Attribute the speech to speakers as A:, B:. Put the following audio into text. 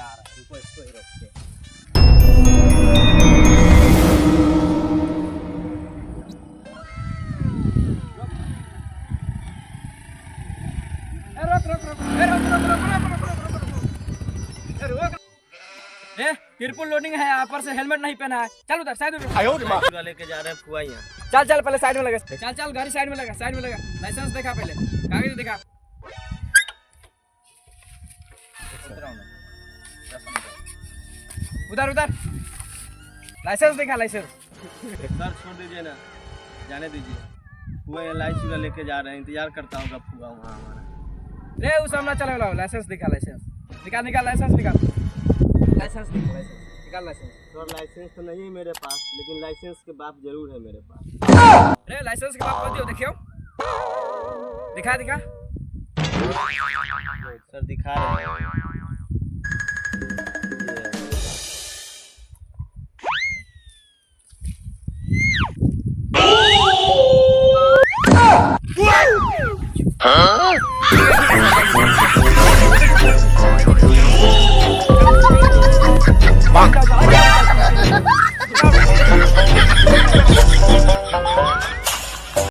A: आ रहा है, रुको इसको ही रोकते हैं। तिरपुल लोडिंग है, यहाँ पर से हेलमेट नहीं पहना है। चल उधर साइड में लेके जा रहे हैं फुआ यहाँ। चल चल पहले साइड में लगा, चल चल गाड़ी साइड में लगा, साइड में लगा। लाइसेंस दिखा पहले, कागज दिखा। उधर उधर लाइसेंस दिखा, लाइसेंस।
B: सर छोड़ दीजिए ना, जाने दीजिए। फुआ यहाँ लाइसेंस लेके जा रहे हैं, इंतजार करता होगा फुआ वहाँ हमारा।
A: रे उस सामने चले वाला लाइसेंस दिखा, लाइसेंस निकाल, निकाल लाइसेंस निकाल, लाइसेंस निकाल, लाइसेंस निकाल, लाइसेंस।
B: सर लाइसेंस तो नहीं है मेरे पास, लेकिन लाइसेंस के बाप जरूर है मेरे पास।
A: रे लाइसेंस के बाप दियो, देखियो, दिखा दिखा।
B: सर दिखा रहे हैं।